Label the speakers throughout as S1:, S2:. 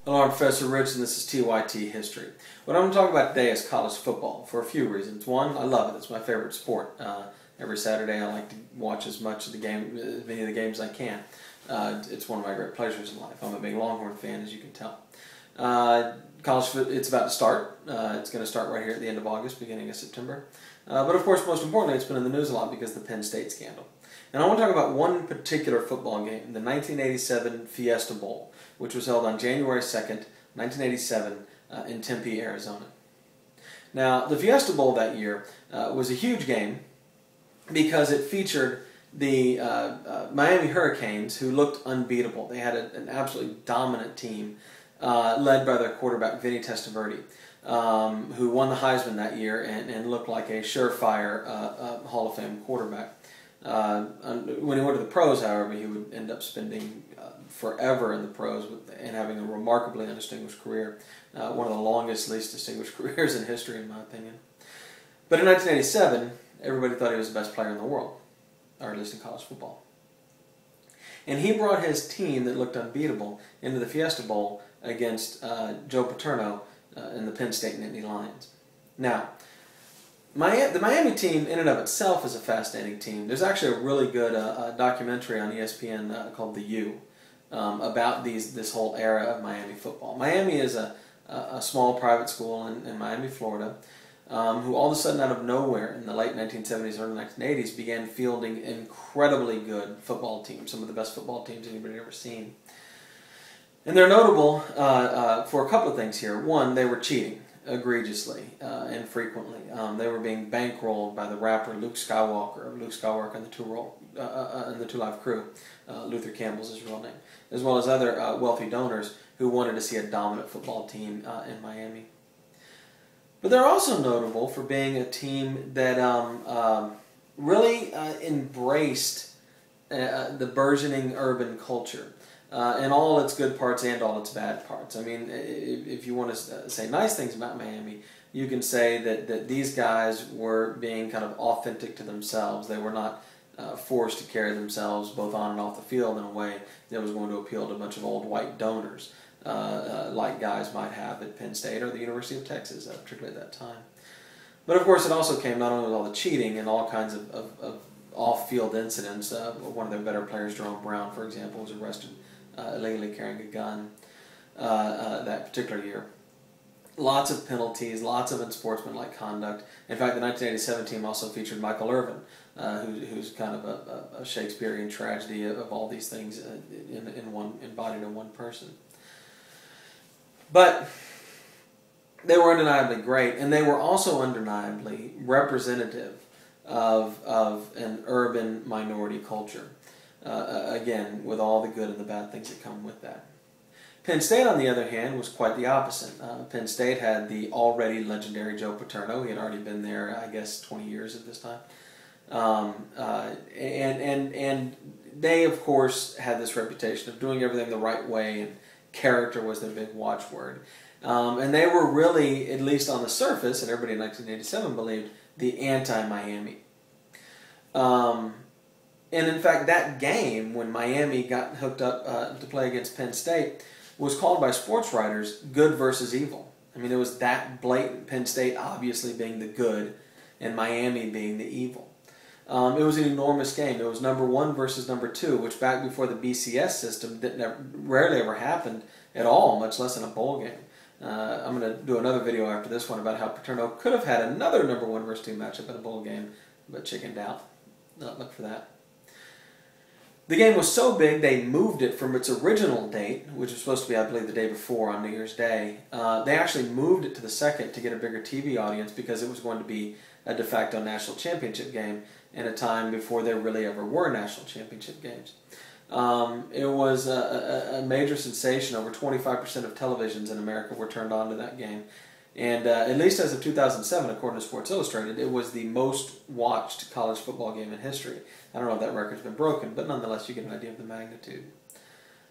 S1: Hello, I'm Professor Rich, and this is TYT History. What I'm going to talk about today is college football for a few reasons. One, I love it. It's my favorite sport. Every Saturday I like to watch as much of the game, as many of the games as I can. It's one of my great pleasures in life. I'm a big Longhorn fan, as you can tell. College football, it's about to start. It's going to start right here at the end of August, beginning of September. But of course, most importantly, it's been in the news a lot because of the Penn State scandal. And I want to talk about one particular football game, the 1987 Fiesta Bowl, which was held on January 2nd, 1987, in Tempe, Arizona. Now, the Fiesta Bowl that year was a huge game because it featured the Miami Hurricanes, who looked unbeatable. They had an absolutely dominant team led by their quarterback, Vinny Testaverde, who won the Heisman that year and looked like a surefire Hall of Fame quarterback. When he went to the pros, however, he would end up spending forever in the pros and having a remarkably undistinguished career. One of the longest, least distinguished careers in history, in my opinion. But in 1987, everybody thought he was the best player in the world, or at least in college football. And he brought his team that looked unbeatable into the Fiesta Bowl against Joe Paterno and the Penn State Nittany Lions. Now, the Miami team in and of itself is a fascinating team. There's actually a really good documentary on ESPN called The U about this whole era of Miami football. Miami is a small private school in Miami, Florida, who all of a sudden out of nowhere in the late 1970s, early 1980s began fielding incredibly good football teams, some of the best football teams anybody had ever seen. And they're notable for a couple of things here. One, they were cheating egregiously and frequently. They were being bankrolled by the rapper Luke Skywalker and the Two Live Crew. Luther Campbell's his real name, as well as other wealthy donors who wanted to see a dominant football team in Miami. But they're also notable for being a team that really embraced the burgeoning urban culture. And all its good parts and all its bad parts. I mean, if you want to say nice things about Miami, you can say that these guys were being kind of authentic to themselves. They were not forced to carry themselves both on and off the field in a way that was going to appeal to a bunch of old white donors, like guys might have at Penn State or the University of Texas, particularly at that time. But of course, it also came not only with all the cheating and all kinds of off-field incidents. One of their better players, Jerome Brown, for example, was arrested illegally carrying a gun that particular year. Lots of penalties, lots of unsportsmanlike conduct. In fact, the 1987 team also featured Michael Irvin, who's kind of a Shakespearean tragedy of all these things embodied in one person. But they were undeniably great, and they were also undeniably representative of an urban minority culture. Again, with all the good and the bad things that come with that. Penn State, on the other hand, was quite the opposite. Penn State had the already legendary Joe Paterno. He had already been there, I guess, 20 years at this time. And they, of course, had this reputation of doing everything the right way, and character was their big watchword. And they were really, at least on the surface, and everybody in 1987 believed, the anti-Miami. And in fact, that game, when Miami got hooked up to play against Penn State, was called by sports writers good versus evil. I mean, it was that blatant, Penn State obviously being the good and Miami being the evil. It was an enormous game. It was number 1 versus number 2, which back before the BCS system rarely ever happened at all, much less in a bowl game. I'm going to do another video after this one about how Paterno could have had another number 1 versus 2 matchup in a bowl game, but chickened out. Not look for that. The game was so big they moved it from its original date, which was supposed to be, I believe, the day before on New Year's Day. They actually moved it to the 2nd to get a bigger TV audience because it was going to be a de facto national championship game in a time before there really ever were national championship games. It was a major sensation. Over 25% of televisions in America were turned on to that game. And at least as of 2007, according to Sports Illustrated, it was the most watched college football game in history. I don't know if that record's been broken, but nonetheless, you get an idea of the magnitude.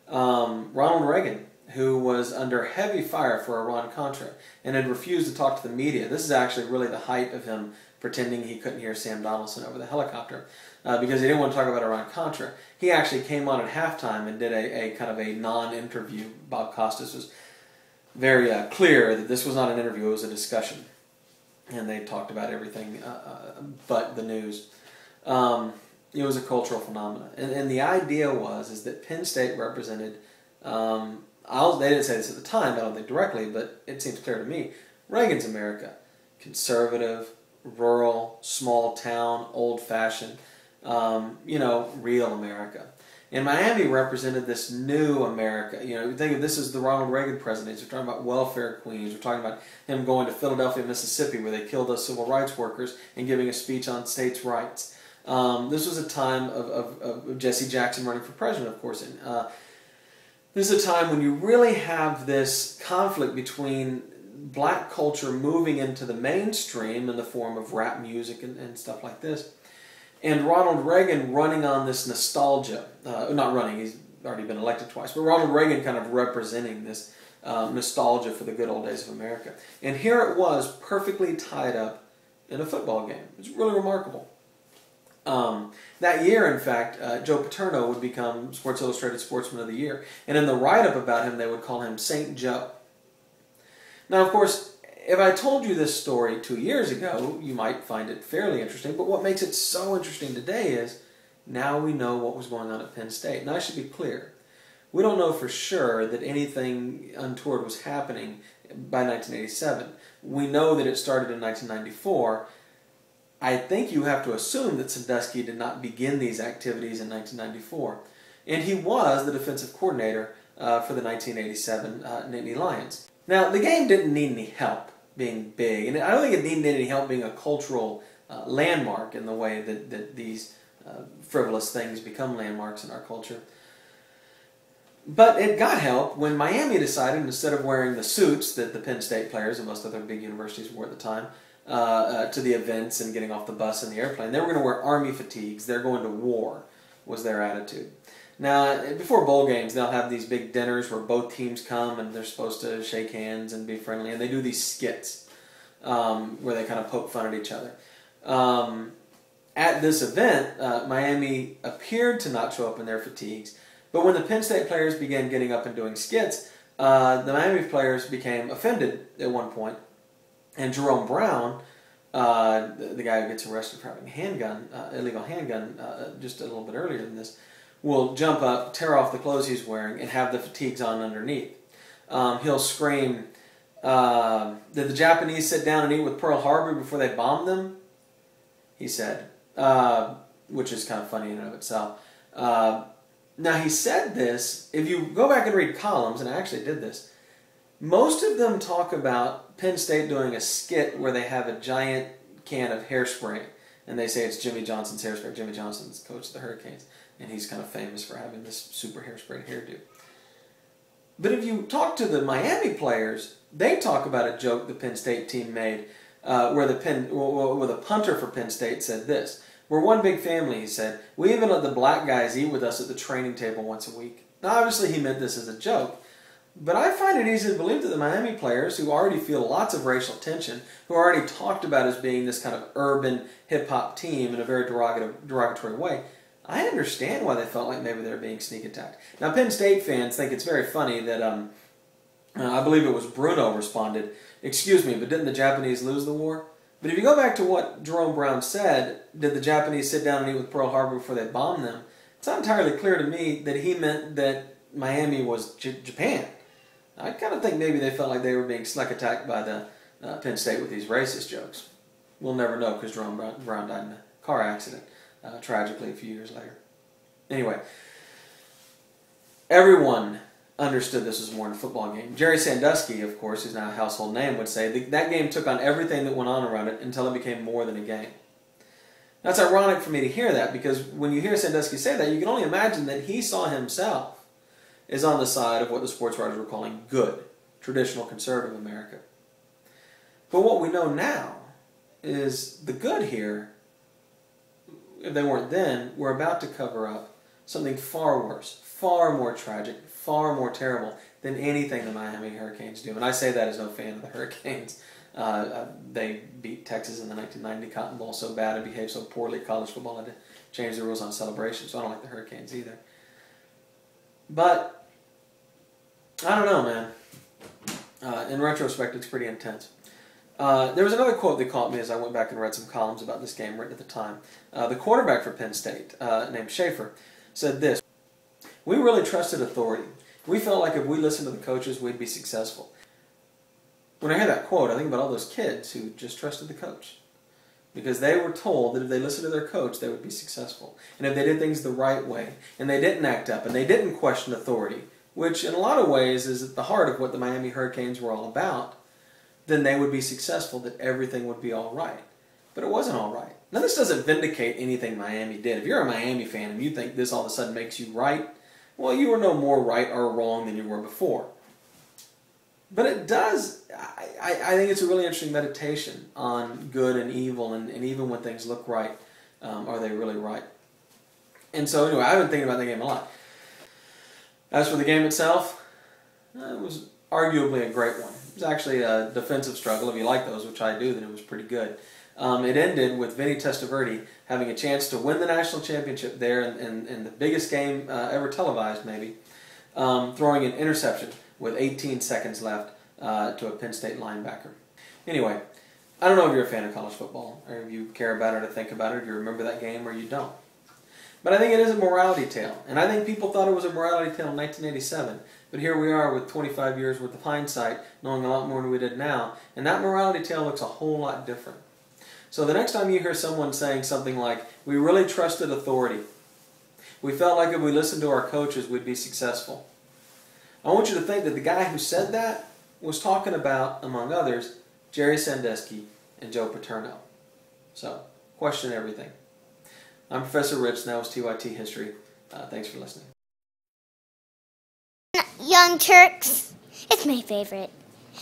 S1: Ronald Reagan, who was under heavy fire for Iran-Contra and had refused to talk to the media. This is actually really the height of him pretending he couldn't hear Sam Donaldson over the helicopter. because he didn't want to talk about Iran-Contra. He actually came on at halftime and did a kind of a non-interview. Bob Costas was very clear that this was not an interview, it was a discussion. And they talked about everything but the news. It was a cultural phenomenon. And the idea is that Penn State represented, they didn't say this at the time, I don't think directly, but it seems clear to me, Reagan's America. Conservative, rural, small town, old-fashioned, real America. And Miami represented this new America. You know, think of this as the Ronald Reagan presidency. We're talking about welfare queens. We're talking about him going to Philadelphia, Mississippi, where they killed those civil rights workers, and giving a speech on states' rights. This was a time of Jesse Jackson running for president, of course. And this is a time when you really have this conflict between black culture moving into the mainstream in the form of rap music and stuff like this, and Ronald Reagan running on this nostalgia. Not running, he's already been elected twice, but Ronald Reagan kind of representing this nostalgia for the good old days of America. And here it was, perfectly tied up in a football game. It's really remarkable. That year, in fact, Joe Paterno would become Sports Illustrated Sportsman of the Year. And in the write-up about him, they would call him Saint Joe. Now, of course, if I told you this story 2 years ago, you might find it fairly interesting. But what makes it so interesting today is now we know what was going on at Penn State. And I should be clear. We don't know for sure that anything untoward was happening by 1987. We know that it started in 1994. I think you have to assume that Sandusky did not begin these activities in 1994. And he was the defensive coordinator for the 1987 Nittany Lions. Now, the game didn't need any help being big. And I don't think it needed any help being a cultural landmark in the way that these frivolous things become landmarks in our culture. But it got help when Miami decided, instead of wearing the suits that the Penn State players and most other big universities wore at the time, to the events and getting off the bus and the airplane, they were going to wear army fatigues. They're going to war, was their attitude. Now, before bowl games, they'll have these big dinners where both teams come and they're supposed to shake hands and be friendly, and they do these skits where they kind of poke fun at each other. At this event, Miami appeared to not show up in their fatigues, but when the Penn State players began getting up and doing skits, the Miami players became offended at one point, and Jerome Brown, the guy who gets arrested for having a handgun, illegal handgun, just a little bit earlier than this, will jump up, tear off the clothes he's wearing, and have the fatigues on underneath. He'll scream, "Did the Japanese sit down and eat with Pearl Harbor before they bombed them?" He said, which is kind of funny in and of itself. Now, he said this, if you go back and read columns, and I actually did this, most of them talk about Penn State doing a skit where they have a giant can of hairspray, and they say it's Jimmy Johnson's hairspray. Jimmy Johnson's coach of the Hurricanes, and he's kind of famous for having this super hairspray hairdo. But if you talk to the Miami players, they talk about a joke the Penn State team made where the punter for Penn State said this: "We're one big family," he said. "We even let the black guys eat with us at the training table once a week." Now, obviously, he meant this as a joke. But I find it easy to believe that the Miami players, who already feel lots of racial tension, who are already talked about as being this kind of urban hip-hop team in a very derogatory way, I understand why they felt like maybe they were being sneak attacked. Now, Penn State fans think it's very funny that, I believe it was Bruno responded, "Excuse me, but didn't the Japanese lose the war?" But if you go back to what Jerome Brown said, did the Japanese sit down and eat with Pearl Harbor before they bombed them? It's not entirely clear to me that he meant that Miami was Japan. I kind of think maybe they felt like they were being sneak attacked by the Penn State with these racist jokes. We'll never know because Jerome Brown died in a car accident, tragically a few years later. Anyway, everyone understood this was more than a football game. Jerry Sandusky, of course, who's now a household name, would say that game took on everything that went on around it until it became more than a game. Now, it's ironic for me to hear that, because when you hear Sandusky say that, you can only imagine that he saw himself is on the side of what the sports writers were calling good, traditional conservative America. But what we know now is the good here, if they weren't then, were about to cover up something far worse, far more tragic, far more terrible than anything the Miami Hurricanes do. And I say that as no fan of the Hurricanes. They beat Texas in the 1990 Cotton Bowl so bad and behaved so poorly, college football had to change the rules on celebration, so I don't like the Hurricanes either. But I don't know, man. In retrospect, it's pretty intense. There was another quote that caught me as I went back and read some columns about this game written at the time. The quarterback for Penn State, named Schaefer, said this: "We really trusted authority. We felt like if we listened to the coaches, we'd be successful." When I hear that quote, I think about all those kids who just trusted the coach, because they were told that if they listened to their coach, they would be successful. And if they did things the right way, and they didn't act up, and they didn't question authority, which in a lot of ways is at the heart of what the Miami Hurricanes were all about, then they would be successful, that everything would be all right. But it wasn't all right. Now, this doesn't vindicate anything Miami did. If you're a Miami fan and you think this all of a sudden makes you right, well, you were no more right or wrong than you were before. But it does, I think it's a really interesting meditation on good and evil, and even when things look right, are they really right? And so anyway, I've been thinking about the game a lot. As for the game itself, it was arguably a great one. It was actually a defensive struggle. If you like those, which I do, then it was pretty good. It ended with Vinny Testaverde having a chance to win the national championship there in the biggest game ever televised, maybe, throwing an interception with 18 seconds left to a Penn State linebacker. Anyway, I don't know if you're a fan of college football, or if you care about it or think about it, if you remember that game or you don't. But I think it is a morality tale, and I think people thought it was a morality tale in 1987. But here we are with 25 years worth of hindsight, knowing a lot more than we did now, and that morality tale looks a whole lot different. So the next time you hear someone saying something like, "We really trusted authority. We felt like if we listened to our coaches, we'd be successful," I want you to think that the guy who said that was talking about, among others, Jerry Sandusky and Joe Paterno. So, question everything. I'm Professor Rich, and that was TYT History. Thanks for listening.
S2: Young Turks, it's my favorite.